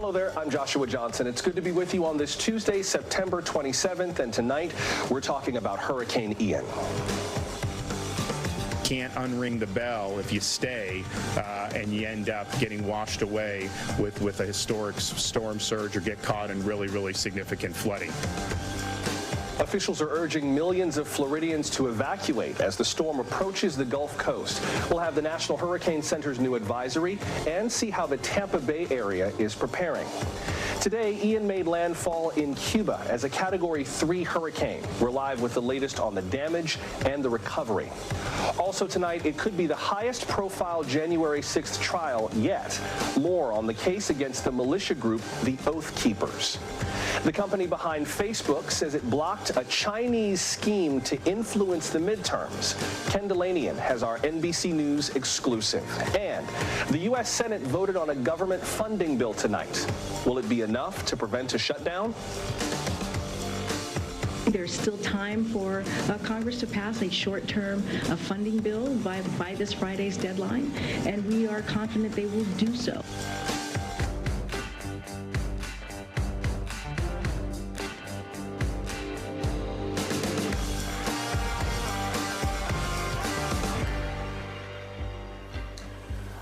Hello there, I'm Joshua Johnson. It's good to be with you on this Tuesday, September 27th, and tonight we're talking about Hurricane Ian. Can't unring the bell if you stay and you end up getting washed away with a historic storm surge or get caught in really significant flooding. Officials are urging millions of Floridians to evacuate as the storm approaches the Gulf Coast. We'll have the National Hurricane Center's new advisory and see how the Tampa Bay area is preparing. Today, Ian made landfall in Cuba as a Category 3 hurricane. We're live with the latest on the damage and the recovery. Also tonight, it could be the highest profile January 6th trial yet. More on the case against the militia group, the Oath Keepers. The company behind Facebook says it blocked a Chinese scheme to influence the midterms. Ken Delanian has our NBC News exclusive. And the U.S. Senate voted on a government funding bill tonight. Will it be enough to prevent a shutdown? There's still time for Congress to pass a short-term funding bill by this Friday's deadline, and we are confident they will do so.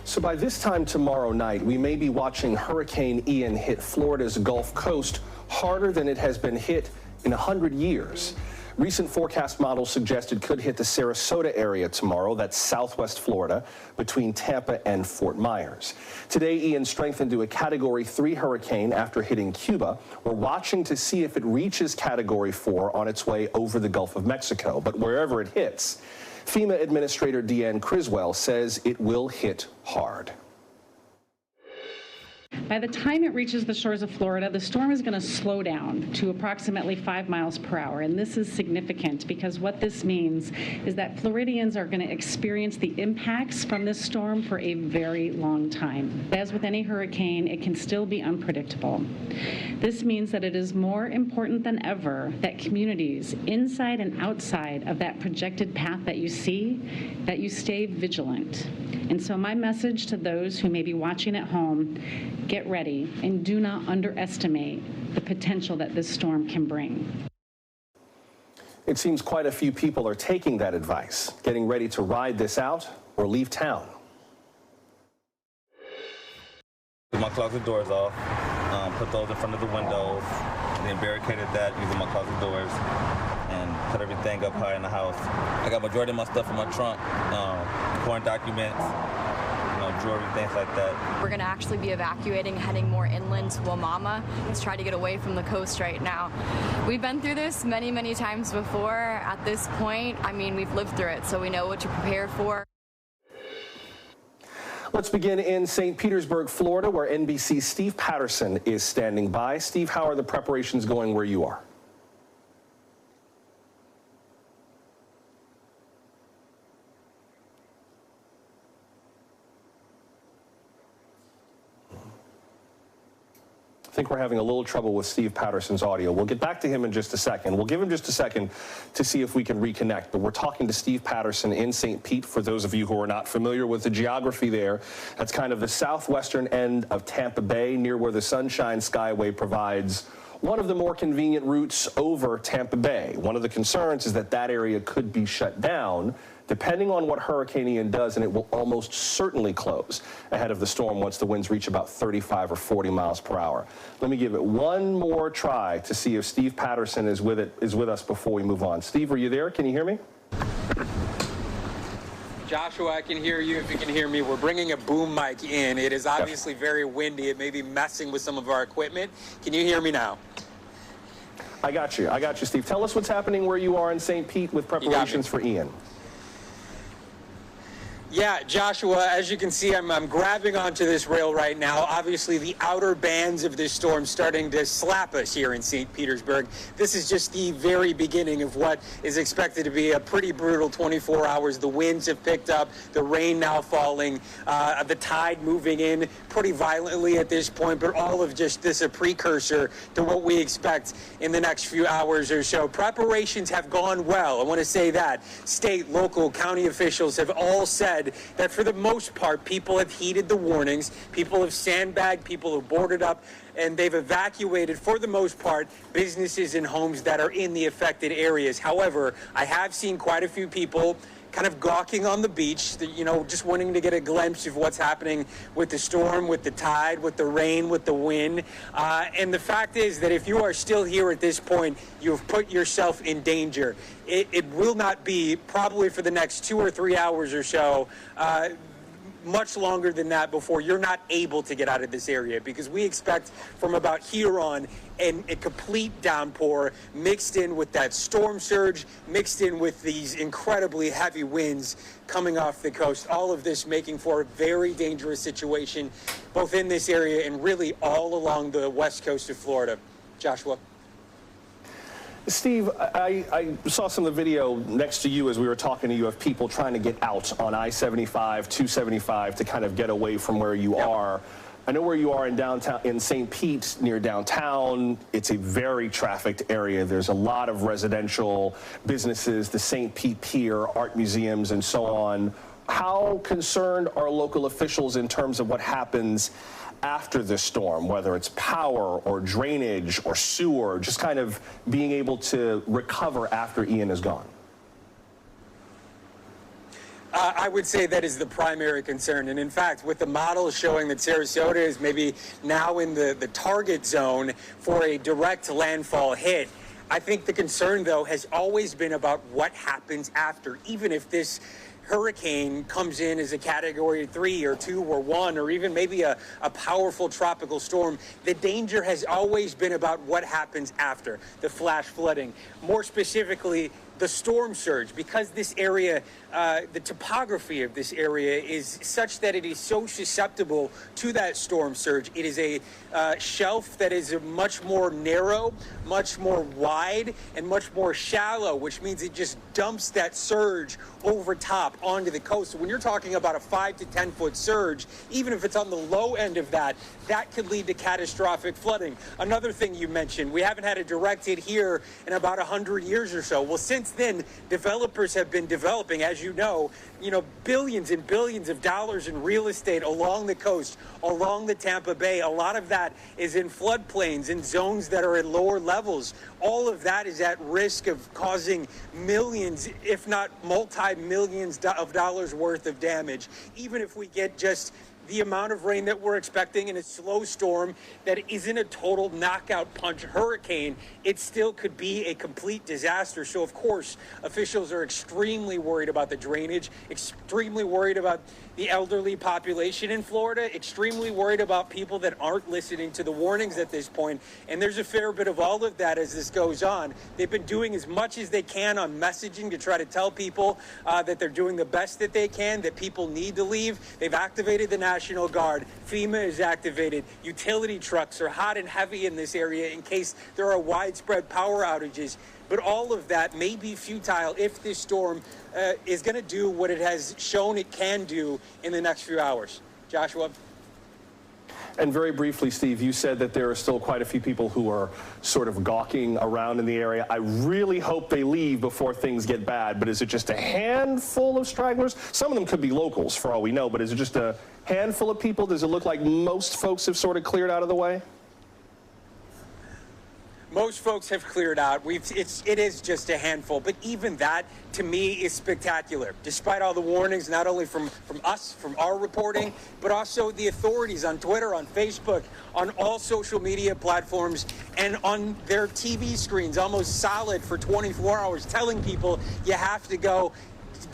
So by this time tomorrow night, we may be watching Hurricane Ian hit Florida's Gulf Coast harder than it has been hit in 100 years. Recent forecast models suggest it could hit the Sarasota area tomorrow, that's southwest Florida, between Tampa and Fort Myers. Today, Ian strengthened to a Category 3 hurricane after hitting Cuba. We're watching to see if it reaches Category 4 on its way over the Gulf of Mexico. But wherever it hits, FEMA Administrator Deanne Criswell says it will hit hard. By the time it reaches the shores of Florida, the storm is going to slow down to approximately 5 miles per hour. And this is significant because what this means is that Floridians are going to experience the impacts from this storm for a very long time. As with any hurricane, it can still be unpredictable. This means that it is more important than ever that communities inside and outside of that projected path that you see, that you stay vigilant. And so my message to those who may be watching at home, get ready and do not underestimate the potential that this storm can bring. It seems quite a few people are taking that advice, getting ready to ride this out or leave town. My closet doors off, put those in front of the windows, then barricaded that using my closet doors, and put everything up high in the house. I got majority of my stuff in my trunk, important documents, jewelry, things like that. We're going to actually be evacuating, heading more inland to Wamama to try to get away from the coast right now. We've been through this many times before. At this point, I mean, we've lived through it, so we know what to prepare for. Let's begin in St. Petersburg, Florida, where NBC's Steve Patterson is standing by. Steve, how are the preparations going where you are? I think we're having a little trouble with Steve Patterson's audio. We'll get back to him in just a second. We'll give him just a second to see if we can reconnect. But we're talking to Steve Patterson in St. Pete. For those of you who are not familiar with the geography there, that's kind of the southwestern end of Tampa Bay, near where the Sunshine Skyway provides one of the more convenient routes over Tampa Bay. One of the concerns is that that area could be shut down depending on what Hurricane Ian does, and it will almost certainly close ahead of the storm once the winds reach about 35 or 40 miles per hour. Let me give it one more try to see if Steve Patterson is with us before we move on. Steve, are you there? Can you hear me? Joshua, I can hear you if you can hear me. We're bringing a boom mic in. It is obviously very windy. It may be messing with some of our equipment. Can you hear me now? I got you, Steve. Tell us what's happening where you are in St. Pete with preparations for Ian. Yeah, Joshua, as you can see, I'm grabbing onto this rail right now. Obviously, the outer bands of this storm starting to slap us here in St. Petersburg. This is just the very beginning of what is expected to be a pretty brutal 24 hours. The winds have picked up, the rain now falling, the tide moving in pretty violently at this point, but all of just this a precursor to what we expect in the next few hours or so. Preparations have gone well. I want to say that. State, local, county officials have all said said that for the most part, people have heeded the warnings. People have sandbagged, people have boarded up, and they've evacuated, for the most part, businesses and homes that are in the affected areas. However, I have seen quite a few people kind of gawking on the beach, you know, just wanting to get a glimpse of what's happening with the storm, with the tide, with the rain, with the wind. And the fact is that if you are still here at this point, you've put yourself in danger. It will not be, probably for the next 2 or 3 hours or so, much longer than that before you're not able to get out of this area, because we expect from about here on a complete downpour mixed in with that storm surge, mixed in with these incredibly heavy winds coming off the coast. All of this making for a very dangerous situation, both in this area and really all along the west coast of Florida. Joshua. Steve, I saw some of the video next to you as we were talking to you of people trying to get out on I-75, 275 to kind of get away from where you are. I know where you are in downtown, in St. Pete, near downtown. It's a very trafficked area. There's a lot of residential businesses, the St. Pete Pier, art museums, and so on. How concerned are local officials in terms of what happens after the storm, whether it's power or drainage or sewer, just kind of being able to recover after Ian is gone? I would say that is the primary concern. And in fact, with the models showing that Sarasota is maybe now in the target zone for a direct landfall hit, I think the concern, though, has always been about what happens after, even if this hurricane comes in as a category 3 or 2 or 1, or even maybe a powerful tropical storm. The danger has always been about what happens after the flash flooding. More specifically, the storm surge, because this area, the topography of this area is such that it is so susceptible to that storm surge. It is a shelf that is much more narrow, much more wide, and much more shallow, which means it just dumps that surge over top onto the coast. So when you're talking about a 5 to 10 foot surge, even if it's on the low end of that, that could lead to catastrophic flooding. Another thing you mentioned, we haven't had a direct hit here in about 100 years or so. Well, since then, developers have been developing, as you know, billions and billions of dollars in real estate along the coast, along the Tampa Bay. A lot of that is in floodplains, in zones that are at lower levels. All of that is at risk of causing millions, if not multi-millions of dollars worth of damage, even if we get just the amount of rain that we're expecting in a slow storm that isn't a total knockout punch hurricane. It still could be a complete disaster. So, of course, officials are extremely worried about the drainage, extremely worried about the elderly population in Florida, extremely worried about people that aren't listening to the warnings at this point. And there's a fair bit of all of that as this goes on. They've been doing as much as they can on messaging to try to tell people that they're doing the best that they can, that people need to leave. They've activated the National Guard. FEMA is activated. Utility trucks are hot and heavy in this area in case there are widespread power outages. But all of that may be futile if this storm is going to do what it has shown it can do in the next few hours. Joshua? And very briefly, Steve, you said that there are still quite a few people who are sort of gawking around in the area. I really hope they leave before things get bad, but is it just a handful of stragglers? Some of them could be locals, for all we know, but is it just a handful of people? Does it look like most folks have sort of cleared out of the way? Most folks have cleared out. It is just a handful, but even that, to me, is spectacular. Despite all the warnings, not only from us, from our reporting, but also the authorities on Twitter, on Facebook, on all social media platforms, and on their TV screens, almost solid for 24 hours, telling people you have to go.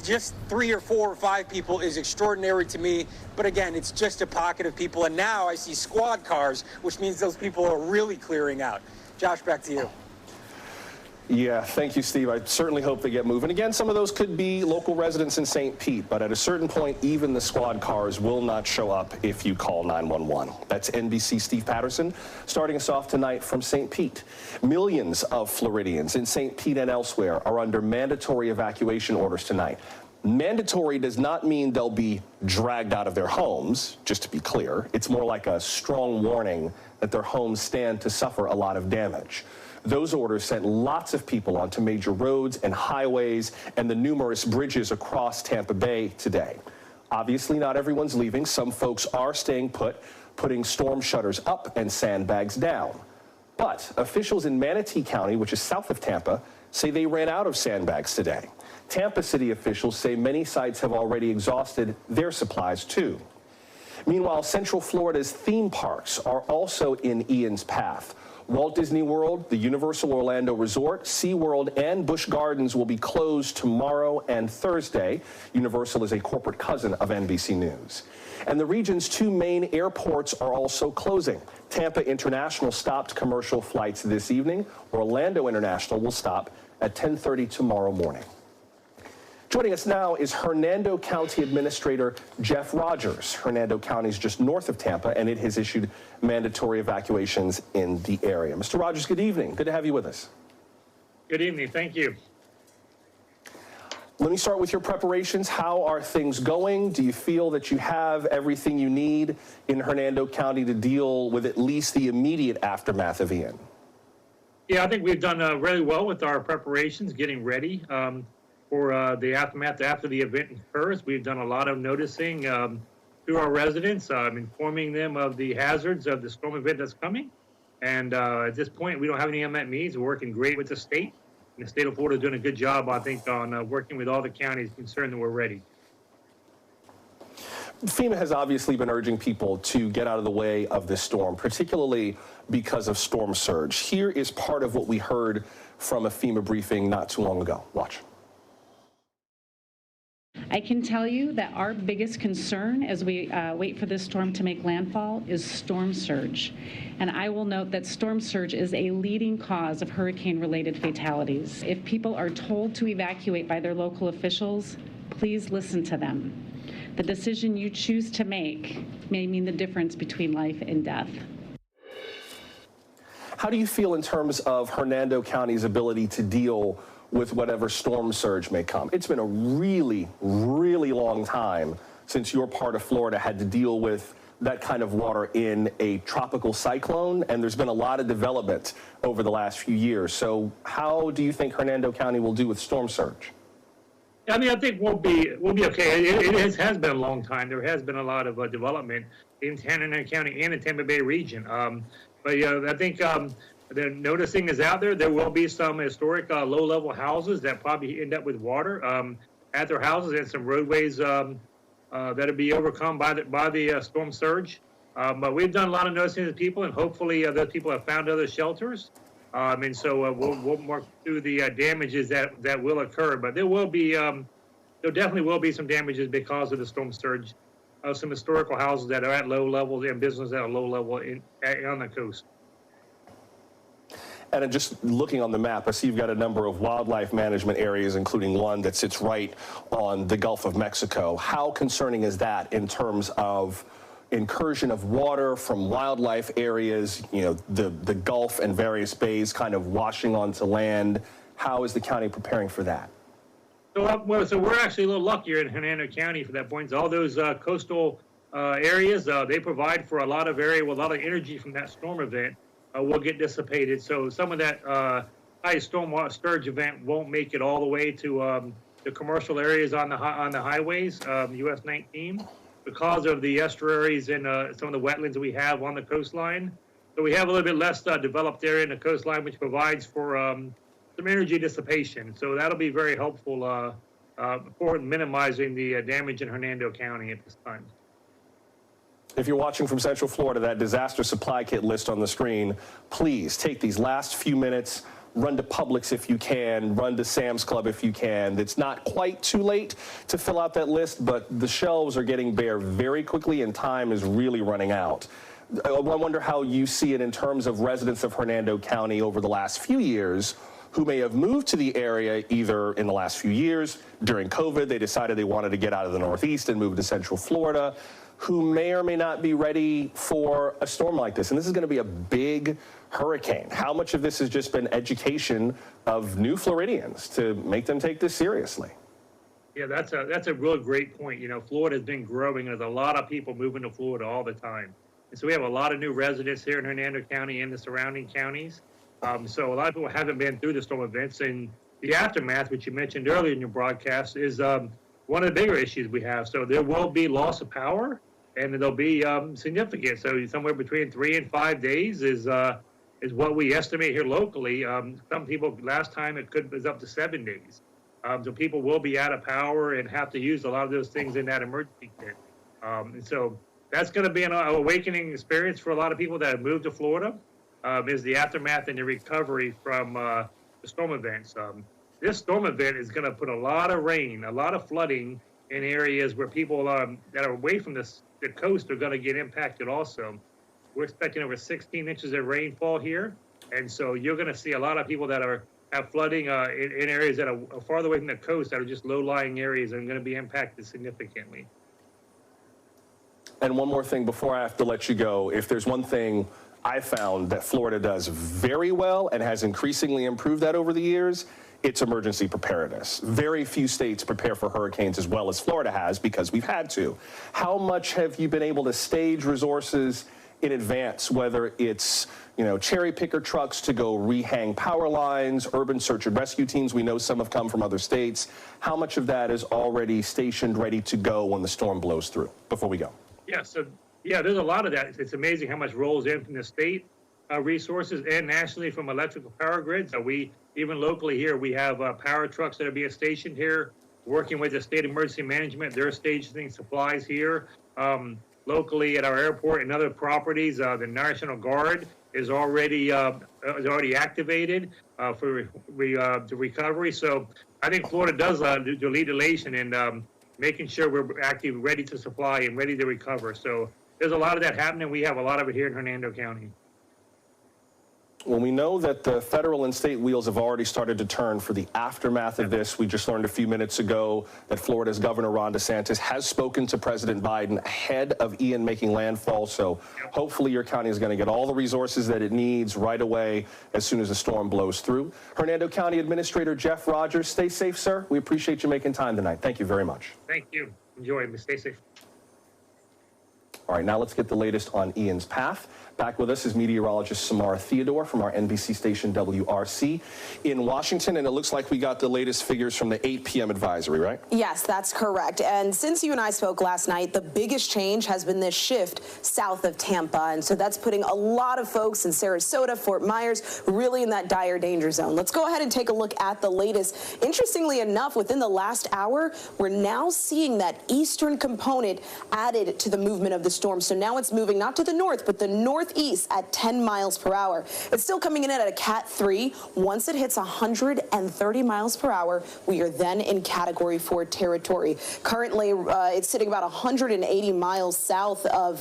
Just 3 or 4 or 5 people is extraordinary to me. But again, it's just a pocket of people. And now I see squad cars, which means those people are really clearing out. Josh, back to you. Yeah, thank you, Steve. I certainly hope they get moving. Again, some of those could be local residents in St. Pete, but at a certain point, even the squad cars will not show up if you call 911. That's NBC Steve Patterson, starting us off tonight from St. Pete. Millions of Floridians in St. Pete and elsewhere are under mandatory evacuation orders tonight. Mandatory does not mean they'll be dragged out of their homes, just to be clear. It's more like a strong warning that their homes stand to suffer a lot of damage. Those orders sent lots of people onto major roads and highways and the numerous bridges across Tampa Bay today. Obviously, not everyone's leaving. Some folks are staying put, putting storm shutters up and sandbags down. But officials in Manatee County, which is south of Tampa, say they ran out of sandbags today. Tampa City officials say many sites have already exhausted their supplies too. Meanwhile, Central Florida's theme parks are also in Ian's path. Walt Disney World, the Universal Orlando Resort, SeaWorld, and Busch Gardens will be closed tomorrow and Thursday. Universal is a corporate cousin of NBC News. And the region's two main airports are also closing. Tampa International stopped commercial flights this evening. Orlando International will stop at 10:30 tomorrow morning. Joining us now is Hernando County Administrator Jeff Rogers. Hernando County is just north of Tampa, and it has issued mandatory evacuations in the area. Mr. Rogers, good evening. Good to have you with us. Good evening. Thank you. Let me start with your preparations. How are things going? Do you feel that you have everything you need in Hernando County to deal with at least the immediate aftermath of Ian? Yeah, I think we've done really well with our preparations, getting ready for the aftermath after the event occurs. We've done a lot of noticing to our residents, informing them of the hazards of the storm event that's coming. And at this point, we don't have any unmet needs. We're working great with the state. And the state of Florida is doing a good job, I think, on working with all the counties concerned that we're ready. FEMA has obviously been urging people to get out of the way of this storm, particularly because of storm surge. Here is part of what we heard from a FEMA briefing not too long ago. Watch. I can tell you that our biggest concern as we wait for this storm to make landfall is storm surge. And I will note that storm surge is a leading cause of hurricane-related fatalities. If people are told to evacuate by their local officials, please listen to them. The decision you choose to make may mean the difference between life and death. How do you feel in terms of Hernando County's ability to deal with whatever storm surge may come? It's been a really, really long time since your part of Florida had to deal with that kind of water in a tropical cyclone, and there's been a lot of development over the last few years. So how do you think Hernando County will do with storm surge? I mean, I think we'll be okay. It has been a long time. There has been a lot of development in Hernando County and the Tampa Bay region. But I think the noticing is out there. There will be some historic low-level houses that probably end up with water at their houses, and some roadways that'll be overcome by the storm surge. But we've done a lot of noticing to people, and hopefully those people have found other shelters. And so we'll work through the damages that will occur. But there definitely will be some damages because of the storm surge. Some historical houses that are at low levels and businesses at a low level on the coast. And just looking on the map, I see you've got a number of wildlife management areas, including one that sits right on the Gulf of Mexico. How concerning is that in terms of incursion of water from wildlife areas, you know, the Gulf and various bays kind of washing onto land? How is the county preparing for that? So we're actually a little luckier in Hernando County for that point. All those coastal areas, they provide for a lot of energy from that storm event will get dissipated. So some of that high storm surge event won't make it all the way to the commercial areas on the highways, US 19, because of the estuaries and some of the wetlands that we have on the coastline. So we have a little bit less developed area in the coastline, which provides for some energy dissipation. So that'll be very helpful for minimizing the damage in Hernando County at this time. If you're watching from Central Florida, that disaster supply kit list on the screen, please take these last few minutes, run to Publix if you can, run to Sam's Club if you can. It's not quite too late to fill out that list, but the shelves are getting bare very quickly and time is really running out. I wonder how you see it in terms of residents of Hernando County over the last few years who may have moved to the area either in the last few years. During COVID, they decided they wanted to get out of the Northeast and move to Central Florida, who may or may not be ready for a storm like this. And this is going to be a big hurricane. How much of this has just been education of new Floridians to make them take this seriously? Yeah, that's a real great point. You know, Florida has been growing. There's a lot of people moving to Florida all the time. And so we have a lot of new residents here in Hernando County and the surrounding counties. So a lot of people haven't been through the storm events, and the aftermath, which you mentioned earlier in your broadcast, is one of the bigger issues we have. So there will be loss of power, and it'll be significant. So somewhere between 3 and 5 days is what we estimate here locally. Some people, last time it was up to 7 days. So people will be out of power and have to use a lot of those things in that emergency kit. And so that's going to be an awakening experience for a lot of people that have moved to Florida, is the aftermath and the recovery from the storm events. This storm event is going to put a lot of rain, a lot of flooding in areas where people that are away from the coast are going to get impacted also. We're expecting over 16 inches of rainfall here. And so you're going to see a lot of people that have flooding in areas that are farther away from the coast, that are just low-lying areas, and going to be impacted significantly. And one more thing before I have to let you go. If there's one thing I found that Florida does very well and has increasingly improved that over the years, it's emergency preparedness. Very few states prepare for hurricanes as well as Florida has, because we've had to. How much have you been able to stage resources in advance, whether it's, cherry picker trucks to go rehang power lines, urban search and rescue teams? We know some have come from other states. How much of that is already stationed, ready to go when the storm blows through, before we go? Yeah, there's a lot of that. It's amazing how much rolls in from the state resources and nationally from electrical power grids. Even locally here, we have power trucks that are being stationed here, working with the state emergency management. They're stationing supplies here. Locally at our airport and other properties, the National Guard is already activated for the recovery. So I think Florida does the lead the nation in making sure we're actually ready to supply and ready to recover. So there's a lot of that happening. We have a lot of it here in Hernando County. Well, we know that the federal and state wheels have already started to turn for the aftermath of this. We just learned a few minutes ago that Florida's Governor Ron DeSantis has spoken to President Biden ahead of Ian making landfall. So hopefully your county is going to get all the resources that it needs right away as soon as the storm blows through. Hernando County Administrator Jeff Rogers, stay safe, sir. We appreciate you making time tonight. Thank you very much. Thank you. Enjoy. Stay safe. All right, now let's get the latest on Ian's path. Back with us is meteorologist Samara Theodore from our NBC station WRC in Washington, and it looks like we got the latest figures from the 8 p.m. advisory, right? Yes, that's correct. And since you and I spoke last night, the biggest change has been this shift south of Tampa, and so that's putting a lot of folks in Sarasota, Fort Myers, really in that dire danger zone. Let's go ahead and take a look at the latest. Interestingly enough, within the last hour, we're now seeing that eastern component added to the movement of the storm. So now it's moving not to the north, but the northeast at 10 miles per hour. It's still coming in at a Cat 3. Once it hits 130 miles per hour, we are then in Category 4 territory. Currently, it's sitting about 180 miles south of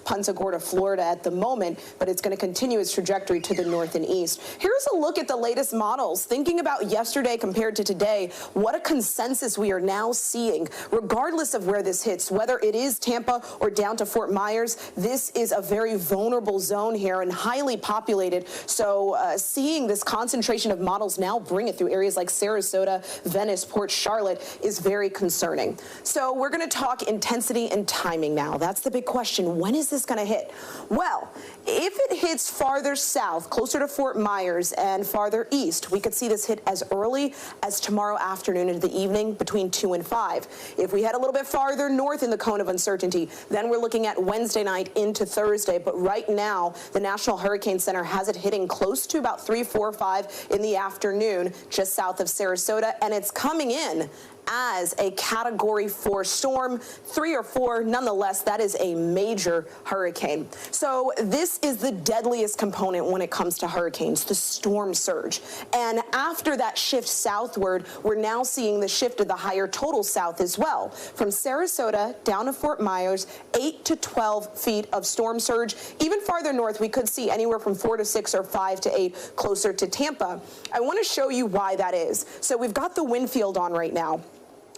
Punta Gorda, Florida at the moment, but it's going to continue its trajectory to the north and east. Here's a look at the latest models. Thinking about yesterday compared to today, what a consensus we are now seeing. Regardless of where this hits, whether it is Tampa or down to Fort Myers, this is a very vulnerable zone here and highly populated. So seeing this concentration of models now bring it through areas like Sarasota, Venice, Port Charlotte is very concerning. So we're going to talk intensity and timing now. That's the big question. When is this going to hit? Well, if it hits farther south, closer to Fort Myers and farther east, we could see this hit as early as tomorrow afternoon into the evening between 2 and 5. If we head a little bit farther north in the cone of uncertainty, then we're looking at Wednesday night into Thursday. But right now, the National Hurricane Center has it hitting close to about 3, 4, 5 in the afternoon, just south of Sarasota, and it's coming in as a Category 4 storm, 3 or 4, nonetheless, that is a major hurricane. So this is the deadliest component when it comes to hurricanes, the storm surge. And after that shift southward, we're now seeing the shift of the higher total south as well. From Sarasota down to Fort Myers, 8 to 12 feet of storm surge. Even farther north, we could see anywhere from 4 to 6 or 5 to 8 closer to Tampa. I want to show you why that is. So we've got the wind field on right now.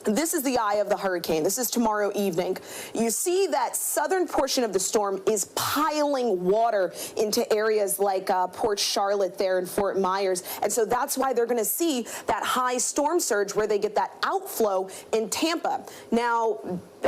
This is the eye of the hurricane. This is tomorrow evening. You see that southern portion of the storm is piling water into areas like Port Charlotte there in Fort Myers. And so that's why they're going to see that high storm surge where they get that outflow in Tampa. Now,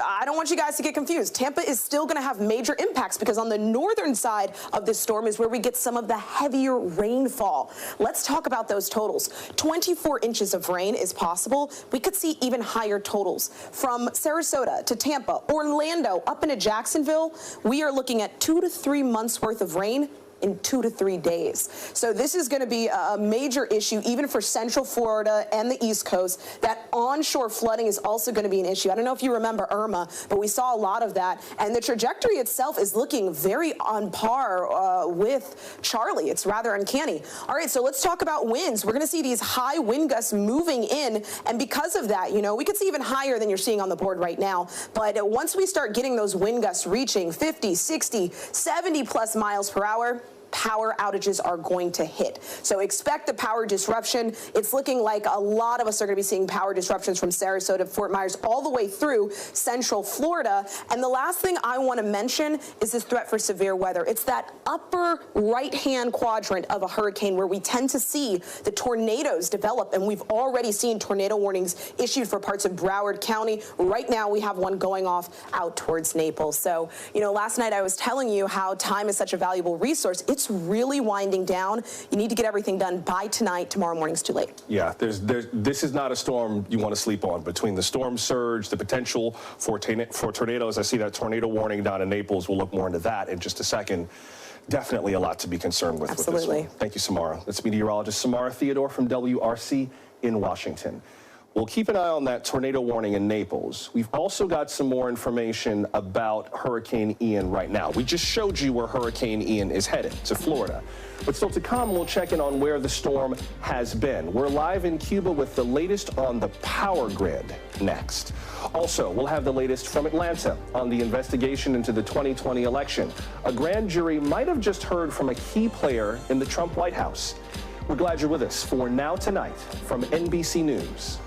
I don't want you guys to get confused. Tampa is still going to have major impacts because on the northern side of this storm is where we get some of the heavier rainfall. Let's talk about those totals. 24 inches of rain is possible. We could see even higher totals. From Sarasota to Tampa, Orlando, up into Jacksonville, we are looking at 2 to 3 months worth of rain in 2 to 3 days. So this is going to be a major issue even for Central Florida and the East Coast. That onshore flooding is also going to be an issue. I don't know if you remember Irma, but we saw a lot of that. And the trajectory itself is looking very on par with Charlie. It's rather uncanny. All right, so let's talk about winds. We're going to see these high wind gusts moving in. And because of that, you know, we could see even higher than you're seeing on the board right now. But once we start getting those wind gusts reaching 50, 60, 70 plus miles per hour, power outages are going to hit. So expect the power disruption. It's looking like a lot of us are going to be seeing power disruptions from Sarasota, Fort Myers, all the way through Central Florida. And the last thing I want to mention is this threat for severe weather. It's that upper right-hand quadrant of a hurricane where we tend to see the tornadoes develop. And we've already seen tornado warnings issued for parts of Broward County. Right now, we have one going off out towards Naples. So, you know, last night I was telling you how time is such a valuable resource. It's really winding down. You need to get everything done by tonight. Tomorrow morning's too late. Yeah, this is not a storm you want to sleep on. Between the storm surge, the potential for tornadoes, I see that tornado warning down in Naples. We'll look more into that in just a second. Definitely a lot to be concerned with. Absolutely. With this one. Thank you, Samara. That's meteorologist Samara Theodore from WRC in Washington. We'll keep an eye on that tornado warning in Naples. We've also got some more information about Hurricane Ian right now. We just showed you where Hurricane Ian is headed, to Florida. But still to come, we'll check in on where the storm has been. We're live in Cuba with the latest on the power grid next. Also, we'll have the latest from Atlanta on the investigation into the 2020 election. A grand jury might have just heard from a key player in the Trump White House. We're glad you're with us for Now Tonight from NBC News.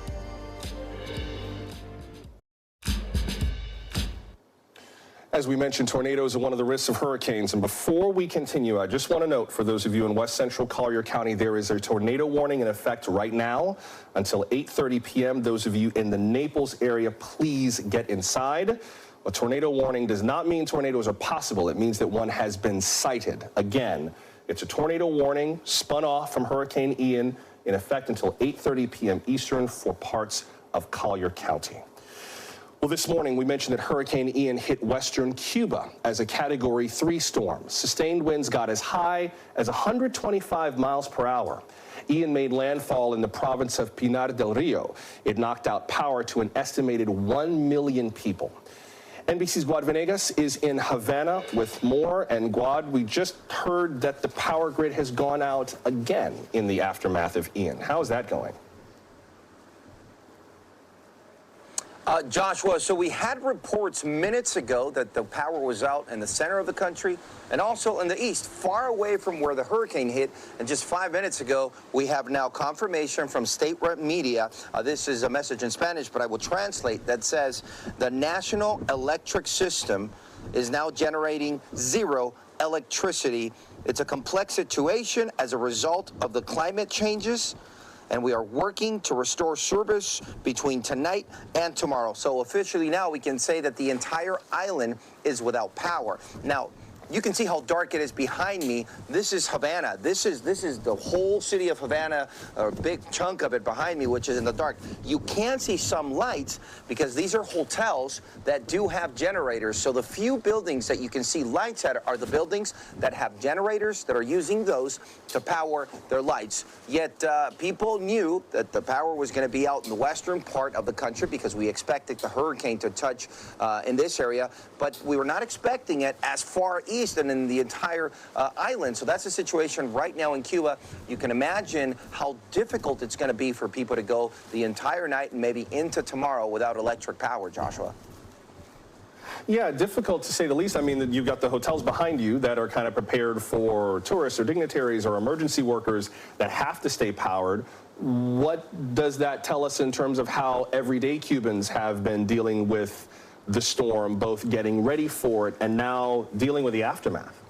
As we mentioned, tornadoes are one of the risks of hurricanes. And before we continue, I just want to note for those of you in West Central Collier County, there is a tornado warning in effect right now until 8:30 p.m. Those of you in the Naples area, please get inside. A tornado warning does not mean tornadoes are possible. It means that one has been sighted. Again, it's a tornado warning spun off from Hurricane Ian in effect until 8:30 p.m. Eastern for parts of Collier County. Well, this morning we mentioned that Hurricane Ian hit western Cuba as a Category 3 storm. Sustained winds got as high as 125 miles per hour. Ian made landfall in the province of Pinar del Rio. It knocked out power to an estimated 1 million people. NBC's Guad Venegas is in Havana with more. And Guad, we just heard that the power grid has gone out again in the aftermath of Ian. How is that going? Joshua, so we had reports minutes ago that the power was out in the center of the country and also in the east, far away from where the hurricane hit. And just 5 minutes ago, we have now confirmation from state media. This is a message in Spanish, but I will translate, that says the national electric system is now generating zero electricity. It's a complex situation as a result of the climate changes, and we are working to restore service between tonight and tomorrow. So officially now we can say that the entire island is without power. Now, you can see how dark it is behind me. This is Havana. This is the whole city of Havana, a big chunk of it behind me, which is in the dark. You can see some lights because these are hotels that do have generators. So the few buildings that you can see lights at are the buildings that have generators that are using those to power their lights. Yet people knew that the power was going to be out in the western part of the country because we expected the hurricane to touch in this area, but we were not expecting it as far east and in the entire island. So that's the situation right now in Cuba. You can imagine how difficult it's going to be for people to go the entire night and maybe into tomorrow without electric power, Joshua. Yeah, difficult to say the least. I mean, you've got the hotels behind you that are kind of prepared for tourists or dignitaries or emergency workers that have to stay powered. What does that tell us in terms of how everyday Cubans have been dealing with the storm, both getting ready for it and now dealing with the aftermath?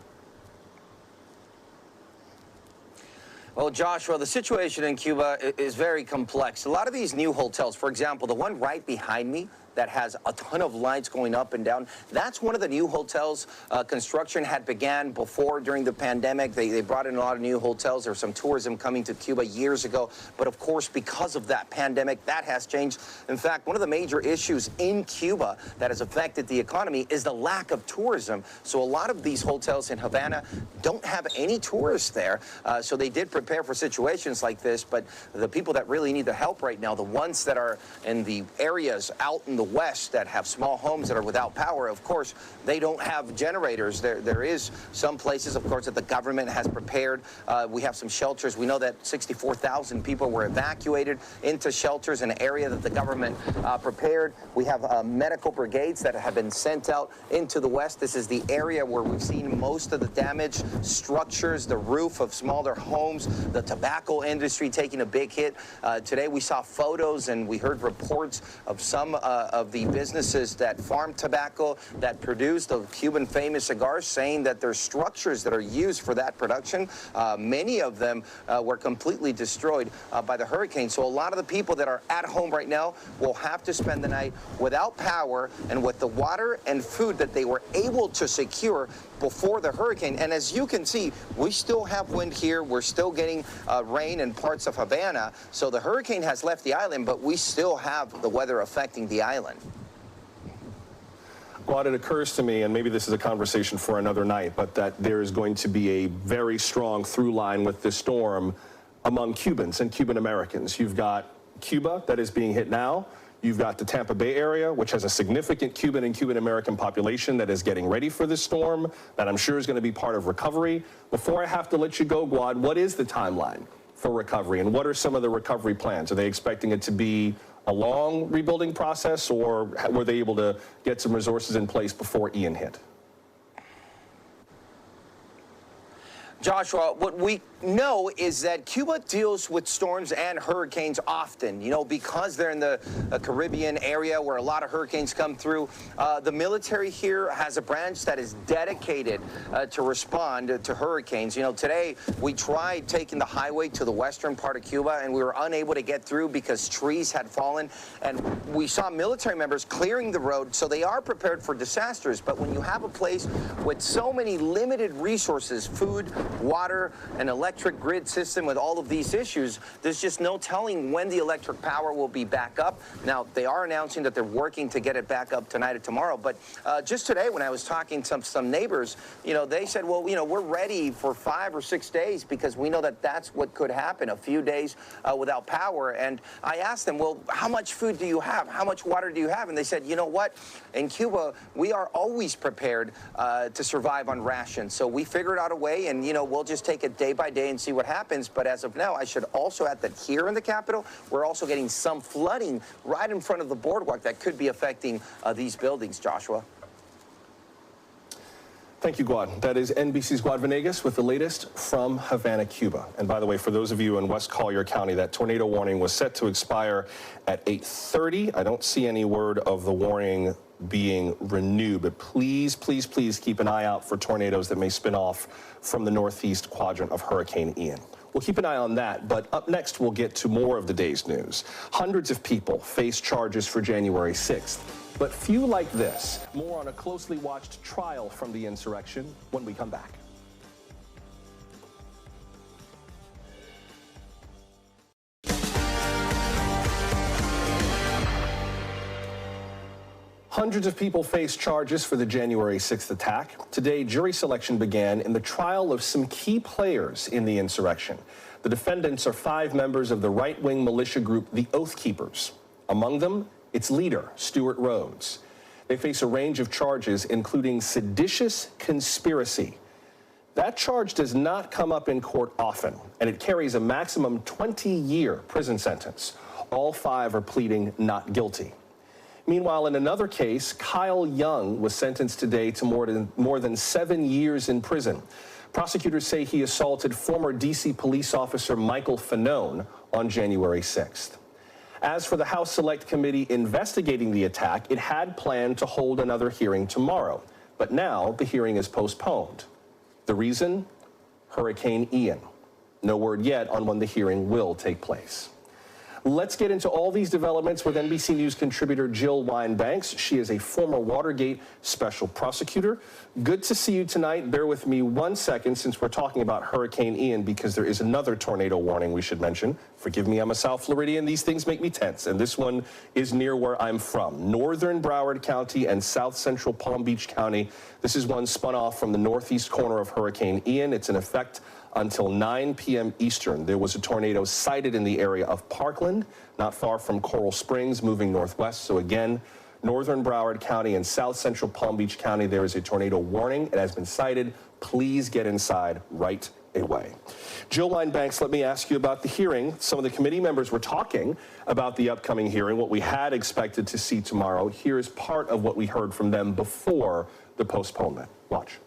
Well, Joshua, the situation in Cuba is very complex. A lot of these new hotels, for example, the one right behind me, that has a ton of lights going up and down. That's one of the new hotels. Construction had began before during the pandemic. They brought in a lot of new hotels. There was some tourism coming to Cuba years ago. But of course, because of that pandemic, that has changed. In fact, one of the major issues in Cuba that has affected the economy is the lack of tourism. So a lot of these hotels in Havana don't have any tourists there. So they did prepare for situations like this. But the people that really need the help right now, the ones that are in the areas out in the west that have small homes that are without power, of course, they don't have generators. There is some places, of course, that the government has prepared. We have some shelters. We know that 64,000 people were evacuated into shelters in an area that the government prepared. We have medical brigades that have been sent out into the west. This is the area where we've seen most of the damage, structures, the roof of smaller homes, the tobacco industry taking a big hit. Today we saw photos and we heard reports of some of the businesses that farm tobacco, that produce the Cuban famous cigars, saying that there's structures that are used for that production. Many of them were completely destroyed by the hurricane. So a lot of the people that are at home right now will have to spend the night without power and with the water and food that they were able to secure before the hurricane. And as you can see, we still have wind here. We're still getting rain in parts of Havana. So the hurricane has left the island, but we still have the weather affecting the island. Well, it occurs to me, and maybe this is a conversation for another night, but that there is going to be a very strong through line with this storm among Cubans and Cuban Americans. You've got Cuba that is being hit now. You've got the Tampa Bay area, which has a significant Cuban and Cuban American population that is getting ready for this storm, that I'm sure is going to be part of recovery. Before I have to let you go, Guad, what is the timeline for recovery, and what are some of the recovery plans? Are they expecting it to be a long rebuilding process, or were they able to get some resources in place before Ian hit? Joshua, what we know is that Cuba deals with storms and hurricanes often, you know, because they're in the Caribbean area where a lot of hurricanes come through. The military here has a branch that is dedicated to respond to hurricanes. You know, today we tried taking the highway to the western part of Cuba, and we were unable to get through because trees had fallen. And we saw military members clearing the road, so they are prepared for disasters. But when you have a place with so many limited resources, food, water, an electric grid system with all of these issues, there's just no telling when the electric power will be back up. Now, they are announcing that they're working to get it back up tonight or tomorrow. But just today, when I was talking to some neighbors, you know, they said, well, you know, we're ready for 5 or 6 days because we know that that's what could happen, a few days without power. And I asked them, well, how much food do you have? How much water do you have? And they said, you know what? In Cuba, we are always prepared to survive on rations. So we figured out a way, and, you know, we'll just take it day by day and see what happens. But as of now, I should also add that here in the capital, we're also getting some flooding right in front of the boardwalk that could be affecting these buildings, Joshua. Thank you, Guad. That is NBC's Guad Venegas with the latest from Havana, Cuba. And by the way, for those of you in West Collier County, that tornado warning was set to expire at 8:30. I don't see any word of the warning being renewed, but please, please, please keep an eye out for tornadoes that may spin off from the northeast quadrant of Hurricane Ian. We'll keep an eye on that, but up next we'll get to more of the day's news. Hundreds of people face charges for January 6th, but few like this. More on a closely watched trial from the insurrection when we come back. Hundreds of people face charges for the January 6th attack. Today, jury selection began in the trial of some key players in the insurrection. The defendants are 5 members of the right-wing militia group, the Oath Keepers. Among them, its leader, Stuart Rhodes. They face a range of charges, including seditious conspiracy. That charge does not come up in court often, and it carries a maximum 20-year prison sentence. All 5 are pleading not guilty. Meanwhile, in another case, Kyle Young was sentenced today to more than 7 years in prison. Prosecutors say he assaulted former D.C. police officer Michael Fanone on January 6th. As for the House Select Committee investigating the attack, it had planned to hold another hearing tomorrow, but now the hearing is postponed. The reason? Hurricane Ian. No word yet on when the hearing will take place. Let's get into all these developments with NBC News contributor Jill Wine-Banks. She is a former Watergate special prosecutor. Good to see you tonight. Bear with me 1 second since we're talking about Hurricane Ian, because there is another tornado warning we should mention. Forgive me, I'm a South Floridian. These things make me tense, and this one is near where I'm from. Northern Broward County and South Central Palm Beach County. This is one spun off from the northeast corner of Hurricane Ian. It's in effect until 9 p.m. Eastern. There was a tornado sighted in the area of Parkland, not far from Coral Springs, moving northwest. So again, Northern Broward County and South Central Palm Beach County, there is a tornado warning. It has been sighted. Please get inside right away. Jill Wine-Banks, let me ask you about the hearing. Some of the committee members were talking about the upcoming hearing, what we had expected to see tomorrow. Here's part of what we heard from them before the postponement. Watch.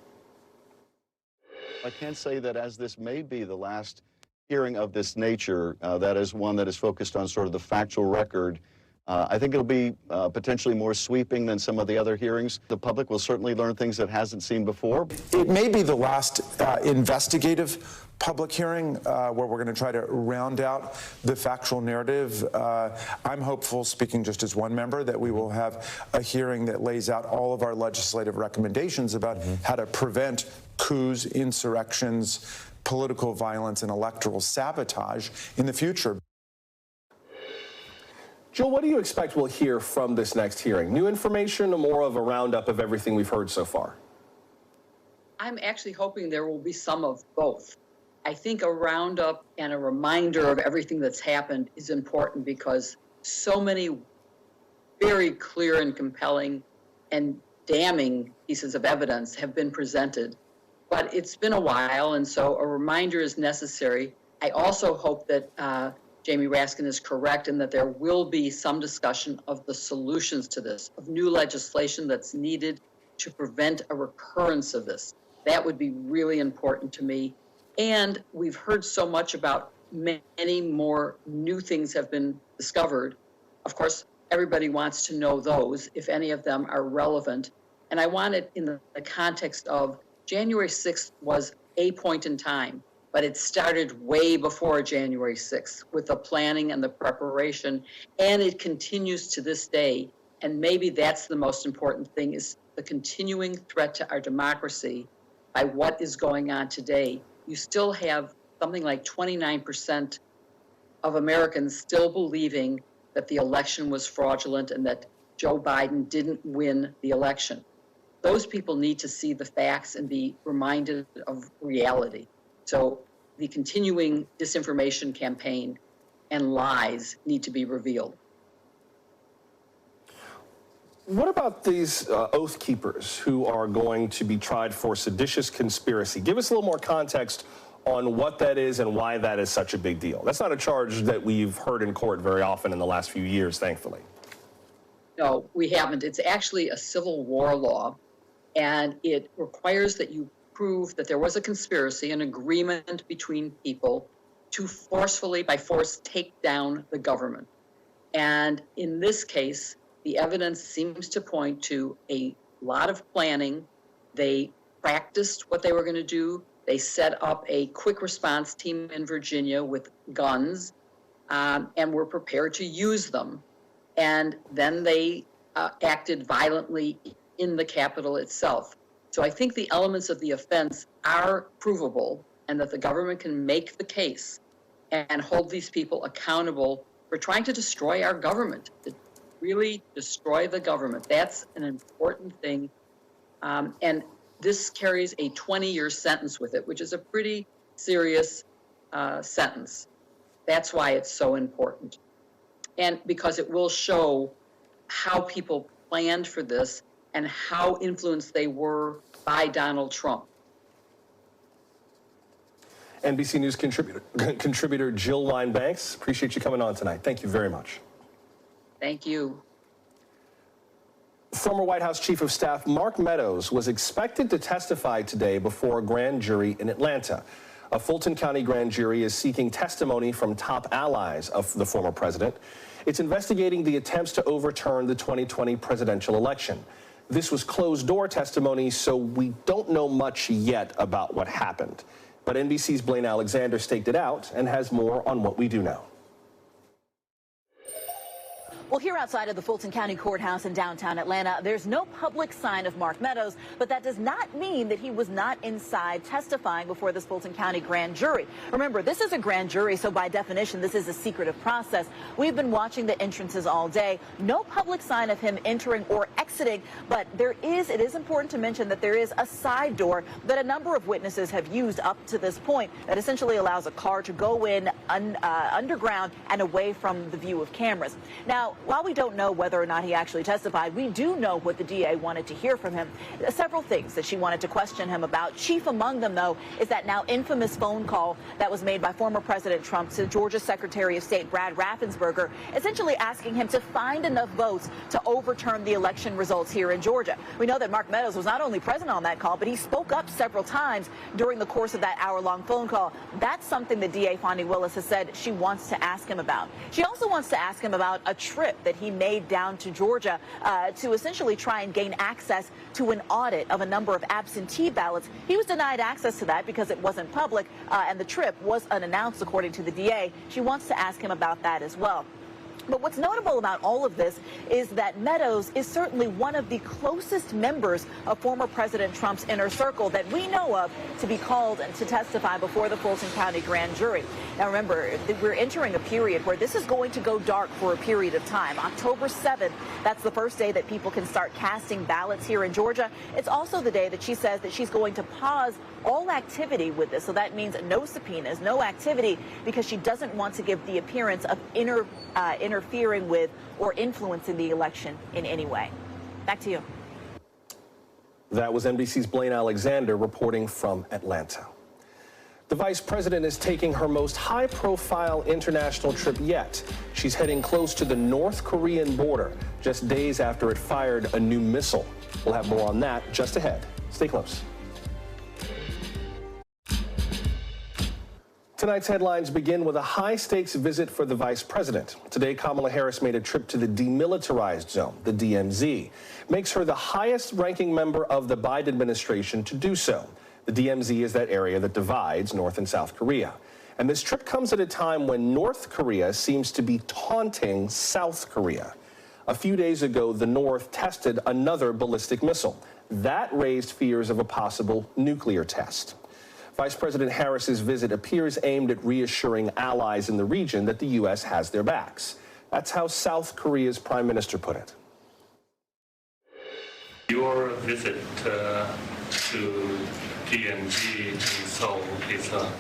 I can say that as this may be the last hearing of this nature, that is one that is focused on sort of the factual record, I think it'll be potentially more sweeping than some of the other hearings. The public will certainly learn things it hasn't seen before. It may be the last investigative public hearing where we're going to try to round out the factual narrative. I'm hopeful, speaking just as one member, that we will have a hearing that lays out all of our legislative recommendations about how to prevent coups, insurrections, political violence, and electoral sabotage in the future. Jill, what do you expect we'll hear from this next hearing? New information or more of a roundup of everything we've heard so far? I'm actually hoping there will be some of both. I think a roundup and a reminder of everything that's happened is important because so many very clear and compelling and damning pieces of evidence have been presented. But it's been a while, and so a reminder is necessary. I also hope that Jamie Raskin is correct in that there will be some discussion of the solutions to this, of new legislation that's needed to prevent a recurrence of this. That would be really important to me. And we've heard so much about many more new things have been discovered. Of course, everybody wants to know those, if any of them are relevant. And I want it in the context of January 6th was a point in time, but it started way before January 6th with the planning and the preparation, and it continues to this day. And maybe that's the most important thing, is the continuing threat to our democracy by what is going on today. You still have something like 29% of Americans still believing that the election was fraudulent and that Joe Biden didn't win the election. Those people need to see the facts and be reminded of reality. So the continuing disinformation campaign and lies need to be revealed. What about these oath keepers who are going to be tried for seditious conspiracy? Give us a little more context on what that is and why that is such a big deal. That's not a charge that we've heard in court very often in the last few years, thankfully. No, we haven't. It's actually a civil war law, and it requires that you prove that there was a conspiracy, an agreement between people to forcefully, by force, take down the government. And in this case, the evidence seems to point to a lot of planning. They practiced what they were going to do. They set up a quick response team in Virginia with guns and were prepared to use them. And then they acted violently in the Capitol itself. So I think the elements of the offense are provable and that the government can make the case and hold these people accountable for trying to destroy our government, to really destroy the government. That's an important thing. And this carries a 20-year sentence with it, which is a pretty serious sentence. That's why it's so important. And because it will show how people planned for this and how influenced they were by Donald Trump. NBC News contributor Jill Wine-Banks, appreciate you coming on tonight. Thank you very much. Thank you. Former White House Chief of Staff Mark Meadows was expected to testify today before a grand jury in Atlanta. A Fulton County grand jury is seeking testimony from top allies of the former president. It's investigating the attempts to overturn the 2020 presidential election. This was closed-door testimony, so we don't know much yet about what happened. But NBC's Blaine Alexander staked it out and has more on what we do know. Well, here outside of the Fulton County Courthouse in downtown Atlanta, there's no public sign of Mark Meadows, but that does not mean that he was not inside testifying before this Fulton County grand jury. Remember, this is a grand jury, so by definition, this is a secretive process. We've been watching the entrances all day. No public sign of him entering or exiting, but it is important to mention that there is a side door that a number of witnesses have used up to this point that essentially allows a car to go in underground and away from the view of cameras. Now, while we don't know whether or not he actually testified, we do know what the DA wanted to hear from him. Several things that she wanted to question him about. Chief among them, though, is that now infamous phone call that was made by former President Trump to Georgia Secretary of State Brad Raffensperger, essentially asking him to find enough votes to overturn the election results here in Georgia. We know that Mark Meadows was not only present on that call, but he spoke up several times during the course of that hour-long phone call. That's something the DA, Fonnie Willis, has said she wants to ask him about. She also wants to ask him about a trip that he made down to Georgia to essentially try and gain access to an audit of a number of absentee ballots. He was denied access to that because it wasn't public, and the trip was unannounced, according to the DA. She wants to ask him about that as well. But what's notable about all of this is that Meadows is certainly one of the closest members of former President Trump's inner circle that we know of to be called and to testify before the Fulton County grand jury. Now, remember, we're entering a period where this is going to go dark for a period of time. October 7th, that's the first day that people can start casting ballots here in Georgia. It's also the day that she says that she's going to pause all activity with this. So that means no subpoenas, no activity, because she doesn't want to give the appearance of interfering with or influencing the election in any way. Back to you. That was NBC's Blaine Alexander reporting from Atlanta. The vice president is taking her most high-profile international trip yet. She's heading close to the North Korean border, just days after it fired a new missile. We'll have more on that just ahead. Stay close. Tonight's headlines begin with a high-stakes visit for the vice president. Today, Kamala Harris made a trip to the Demilitarized Zone, the DMZ. Makes her the highest-ranking member of the Biden administration to do so. The DMZ is that area that divides North and South Korea. And this trip comes at a time when North Korea seems to be taunting South Korea. A few days ago, the North tested another ballistic missile. That raised fears of a possible nuclear test. Vice President Harris's visit appears aimed at reassuring allies in the region that the U.S. has their backs. That's how South Korea's prime minister put it. Your visit to DMZ in Seoul is a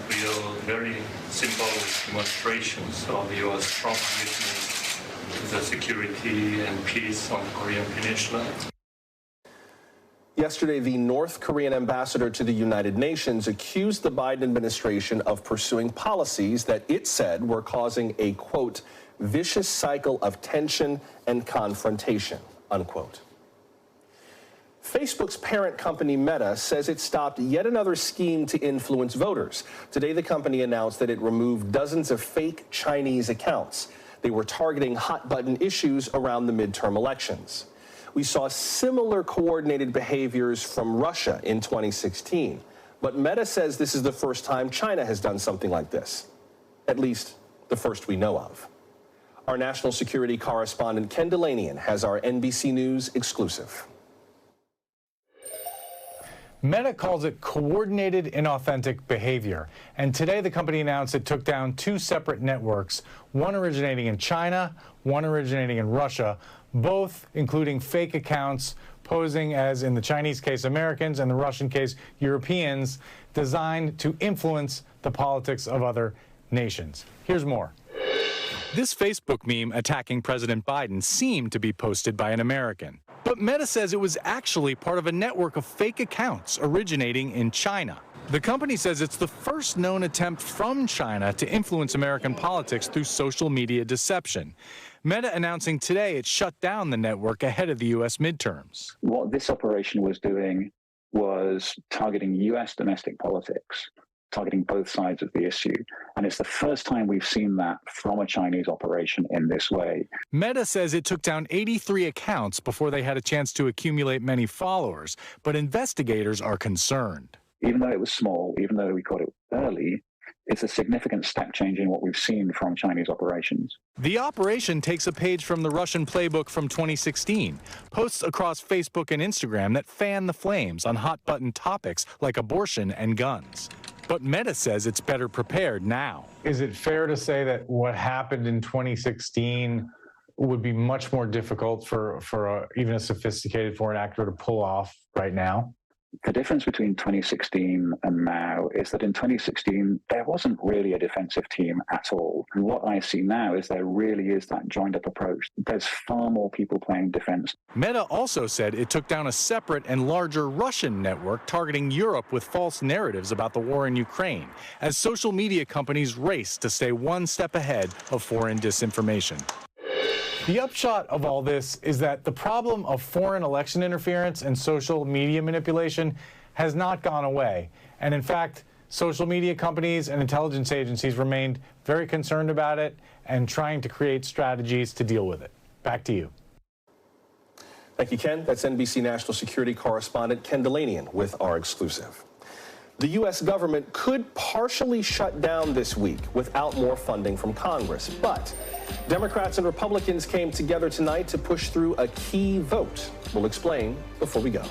real, very symbolic demonstration of your strong commitment to the security and peace on the Korean Peninsula. Yesterday, the North Korean ambassador to the United Nations accused the Biden administration of pursuing policies that it said were causing a, quote, vicious cycle of tension and confrontation, unquote. Facebook's parent company Meta says it stopped yet another scheme to influence voters. Today, the company announced that it removed dozens of fake Chinese accounts. They were targeting hot-button issues around the midterm elections. We saw similar coordinated behaviors from Russia in 2016. But Meta says this is the first time China has done something like this. At least, the first we know of. Our national security correspondent Ken Delanian has our NBC News exclusive. Meta calls it coordinated inauthentic behavior. And today the company announced it took down two separate networks, one originating in China, one originating in Russia, both including fake accounts posing as, in the Chinese case, Americans, and the Russian case, Europeans, designed to influence the politics of other nations. Here's more. This Facebook meme attacking President Biden seemed to be posted by an American. But Meta says it was actually part of a network of fake accounts originating in China. The company says it's the first known attempt from China to influence American politics through social media deception. Meta announcing today it shut down the network ahead of the U.S. midterms. What this operation was doing was targeting U.S. domestic politics, targeting both sides of the issue. And it's the first time we've seen that from a Chinese operation in this way. Meta says it took down 83 accounts before they had a chance to accumulate many followers, but investigators are concerned. Even though it was small, even though we caught it early, it's a significant step change in what we've seen from Chinese operations. The operation takes a page from the Russian playbook from 2016. Posts across Facebook and Instagram that fan the flames on hot-button topics like abortion and guns. But Meta says it's better prepared now. Is it fair to say that what happened in 2016 would be much more difficult for even a sophisticated foreign actor to pull off right now? The difference between 2016 and now is that in 2016, there wasn't really a defensive team at all. And what I see now is there really is that joined-up approach. There's far more people playing defense. Meta also said it took down a separate and larger Russian network targeting Europe with false narratives about the war in Ukraine, as social media companies race to stay one step ahead of foreign disinformation. The upshot of all this is that the problem of foreign election interference and social media manipulation has not gone away. And in fact, social media companies and intelligence agencies remained very concerned about it and trying to create strategies to deal with it. Back to you. Thank you, Ken. That's NBC National Security Correspondent Ken Delanian with our exclusive. The U.S. government could partially shut down this week without more funding from Congress, but Democrats and Republicans came together tonight to push through a key vote. We'll explain before we go.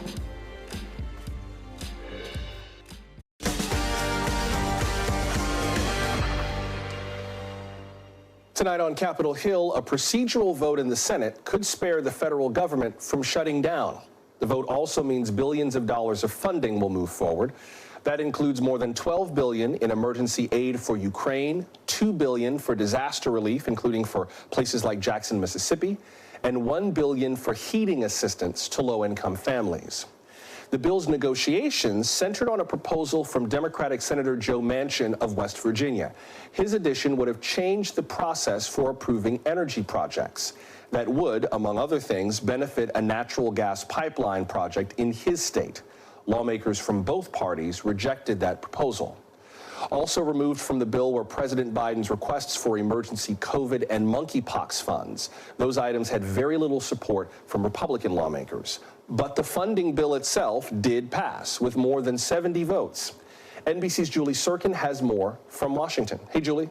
Tonight on Capitol Hill, a procedural vote in the Senate could spare the federal government from shutting down. The vote also means billions of dollars of funding will move forward. That includes more than $12 billion in emergency aid for Ukraine, $2 billion for disaster relief, including for places like Jackson, Mississippi, and $1 billion for heating assistance to low-income families. The bill's negotiations centered on a proposal from Democratic Senator Joe Manchin of West Virginia. His addition would have changed the process for approving energy projects that would, among other things, benefit a natural gas pipeline project in his state. Lawmakers from both parties rejected that proposal. Also removed from the bill were President Biden's requests for emergency COVID and monkeypox funds. Those items had very little support from Republican lawmakers. But the funding bill itself did pass with more than 70 votes. NBC's Julie Sirkin has more from Washington. Hey, Julie.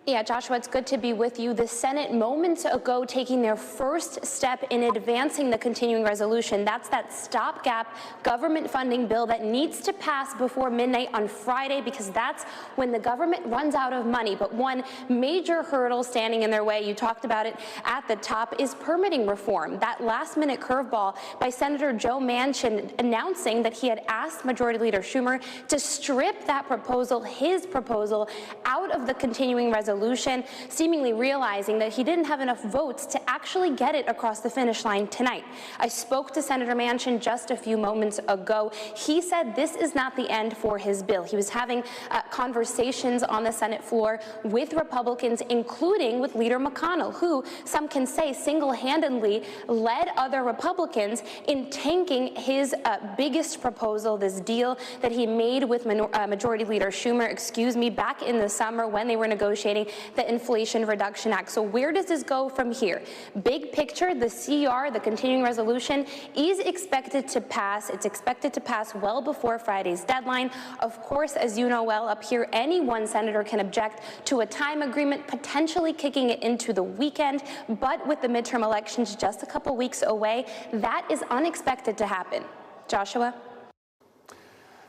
Yeah, Joshua, it's good to be with you. The Senate moments ago taking their first step in advancing the continuing resolution. That's that stopgap government funding bill that needs to pass before midnight on Friday, because that's when the government runs out of money. But one major hurdle standing in their way, you talked about it at the top, is permitting reform. That last-minute curveball by Senator Joe Manchin announcing that he had asked Majority Leader Schumer to strip that proposal, his proposal, out of the continuing resolution, seemingly realizing that he didn't have enough votes to actually get it across the finish line tonight. I spoke to Senator Manchin just a few moments ago. He said this is not the end for his bill. He was having conversations on the Senate floor with Republicans, including with Leader McConnell, who some can say single-handedly led other Republicans in tanking his biggest proposal, this deal that he made with Majority Leader Schumer, back in the summer when they were negotiating the Inflation Reduction Act. So where does this go from here? Big picture, the CR, the continuing resolution, is expected to pass. It's expected to pass well before Friday's deadline. Of course, as you know well, up here, any one senator can object to a time agreement, potentially kicking it into the weekend. But with the midterm elections just a couple weeks away, that is unexpected to happen. Joshua?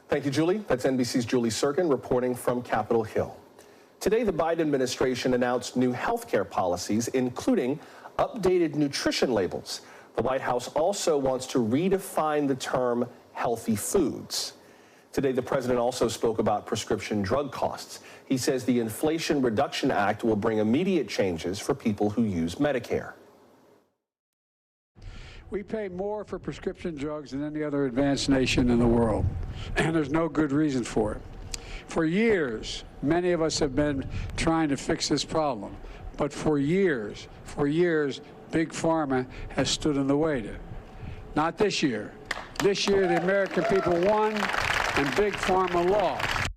Thank you, Julie. That's NBC's Julie Sirkin reporting from Capitol Hill. Today, the Biden administration announced new health care policies, including updated nutrition labels. The White House also wants to redefine the term healthy foods. Today, the president also spoke about prescription drug costs. He says the Inflation Reduction Act will bring immediate changes for people who use Medicare. We pay more for prescription drugs than any other advanced nation in the world, and there's no good reason for it. For years, many of us have been trying to fix this problem, but for years, Big Pharma has stood in the way to. Not this year. This year, the American people won, and Big Pharma lost.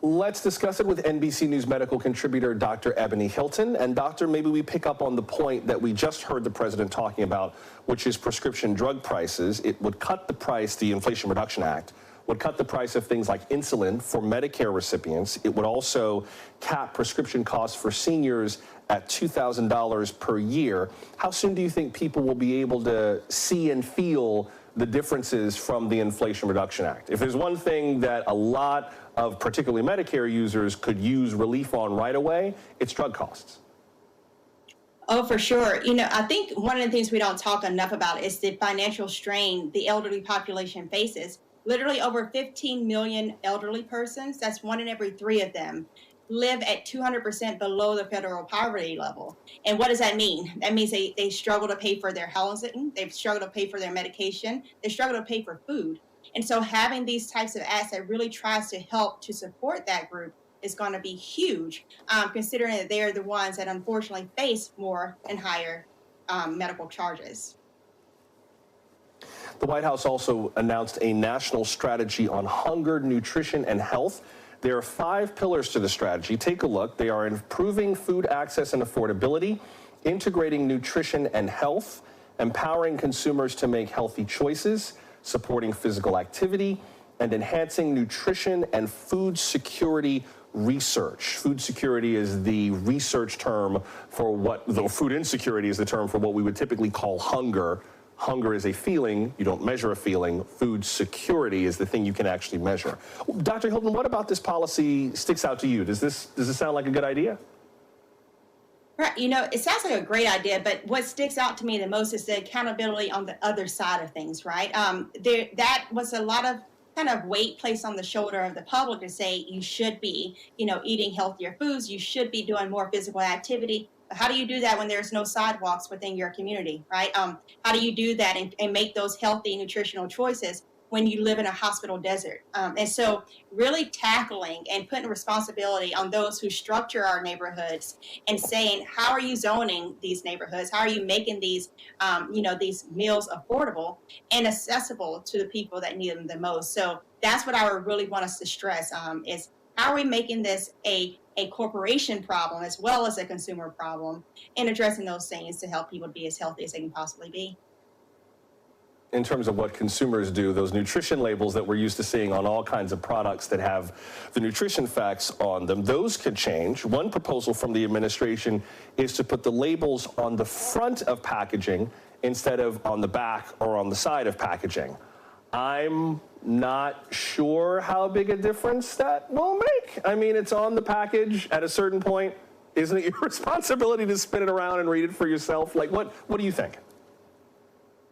Let's discuss it with NBC News medical contributor Dr. Ebony Hilton. And Doctor, maybe we pick up on the point that we just heard the president talking about, which is prescription drug prices. It would cut the price, the Inflation Reduction Act would cut the price of things like insulin for Medicare recipients. It would also cap prescription costs for seniors at $2,000 per year. How soon do you think people will be able to see and feel the differences from the Inflation Reduction Act? If there's one thing that a lot of particularly Medicare users could use relief on right away, it's drug costs. Oh, for sure. You know, I think one of the things we don't talk enough about is the financial strain the elderly population faces. Literally over 15 million elderly persons, that's 1 in every 3 of them, live at 200% below the federal poverty level. And what does that mean? That means they struggle to pay for their housing, they struggle to pay for their medication, they struggle to pay for food. And so having these types of acts that really tries to help to support that group is going to be huge, considering that they're the ones that unfortunately face more and higher medical charges. The White House also announced a national strategy on hunger, nutrition, and health. There are 5 pillars to the strategy. Take a look. They are improving food access and affordability, integrating nutrition and health, empowering consumers to make healthy choices, supporting physical activity, and enhancing nutrition and food security research. Food security is the research term for what, though food insecurity is the term for what we would typically call hunger. Hunger is a feeling. You don't measure a feeling. Food security is the thing you can actually measure. Dr. Hilton, what about this policy sticks out to you? Does this sound like a good idea? Right. You know, it sounds like a great idea, but what sticks out to me the most is the accountability on the other side of things, right? That was a lot of kind of weight placed on the shoulder of the public to say you should be, you know, eating healthier foods, you should be doing more physical activity. How do you do that when there's no sidewalks within your community, right? How do you do that and make those healthy nutritional choices when you live in a hospital desert? And so really tackling and putting responsibility on those who structure our neighborhoods and saying, how are you zoning these neighborhoods? How are you making these, these meals affordable and accessible to the people that need them the most? So that's what I would really want us to stress is how are we making this a corporation problem as well as a consumer problem and addressing those things to help people be as healthy as they can possibly be. In terms of what consumers do, those nutrition labels that we're used to seeing on all kinds of products that have the nutrition facts on them, those could change. One proposal from the administration is to put the labels on the front of packaging instead of on the back or on the side of packaging. I'm not sure how big a difference that will make. I mean, it's on the package at a certain point. Isn't it your responsibility to spin it around and read it for yourself? Like, what do you think?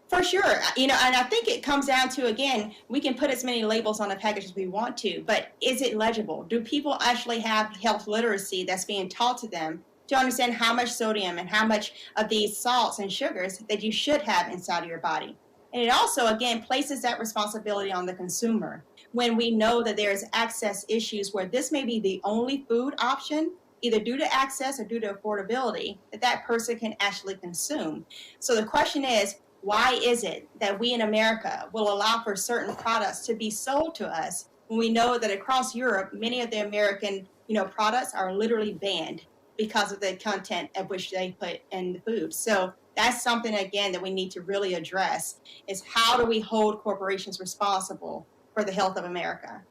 For sure. You know, and I think it comes down to, again, we can put as many labels on a package as we want to, but is it legible? Do people actually have health literacy that's being taught to them to understand how much sodium and how much of these salts and sugars that you should have inside of your body? And it also, again, places that responsibility on the consumer when we know that there's access issues where this may be the only food option, either due to access or due to affordability, that person can actually consume. So the question is, why is it that we in America will allow for certain products to be sold to us when we know that across Europe, many of the American, products are literally banned because of the content of which they put in the food? So that's something, again, that we need to really address is how do we hold corporations responsible for the health of America?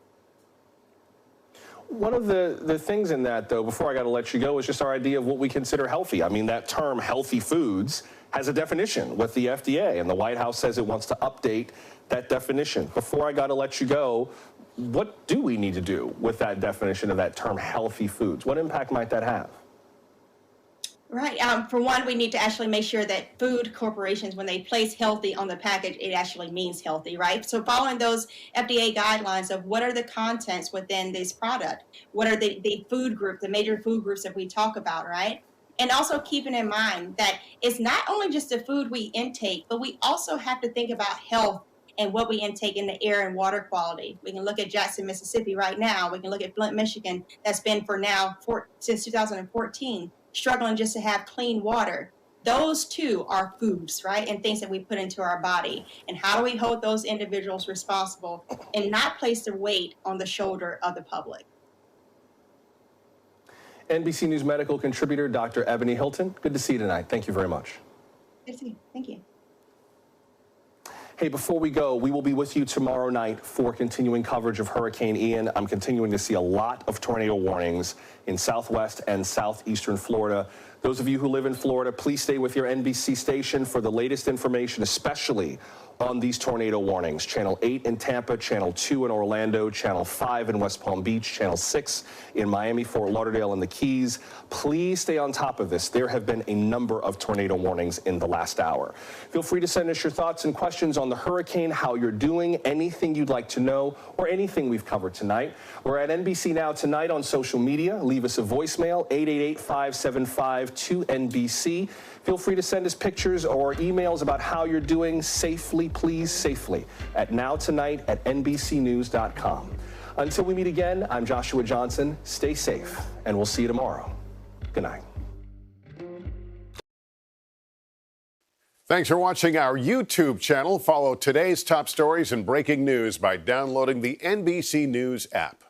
One of the things in that, though, before I got to let you go, is just our idea of what we consider healthy. I mean, that term healthy foods has a definition with the FDA, and the White House says it wants to update that definition. Before I got to let you go, what do we need to do with that definition of that term healthy foods? What impact might that have? Right. For one, we need to actually make sure that food corporations, when they place healthy on the package, it actually means healthy, right? So following those FDA guidelines of what are the contents within this product, what are the food group, the major food groups that we talk about, right? And also keeping in mind that it's not only just the food we intake, but we also have to think about health and what we intake in the air and water quality. We can look at Jackson, Mississippi right now. We can look at Flint, Michigan, that's been since 2014. Struggling just to have clean water. Those two are foods, right? And things that we put into our body. And how do we hold those individuals responsible and not place the weight on the shoulder of the public? NBC News medical contributor, Dr. Ebony Hilton. Good to see you tonight. Thank you very much. Good to see you. Thank you. Hey, before we go, we will be with you tomorrow night for continuing coverage of Hurricane Ian. I'm continuing to see a lot of tornado warnings in southwest and southeastern Florida. Those of you who live in Florida, please stay with your NBC station for the latest information, especially on these tornado warnings. Channel 8 in Tampa, Channel 2 in Orlando, Channel 5 in West Palm Beach, Channel 6 in Miami, Fort Lauderdale, and the Keys. Please stay on top of this. There have been a number of tornado warnings in the last hour. Feel free to send us your thoughts and questions on the hurricane, how you're doing, anything you'd like to know, or anything we've covered tonight. We're at NBC Now Tonight on social media. Leave us a voicemail, 888-575-2NBC. Feel free to send us pictures or emails about how you're doing safely, please, safely, at nowtonight@nbcnews.com. Until we meet again, I'm Joshua Johnson. Stay safe, and we'll see you tomorrow. Good night. Thanks for watching our YouTube channel. Follow today's top stories and breaking news by downloading the NBC News app.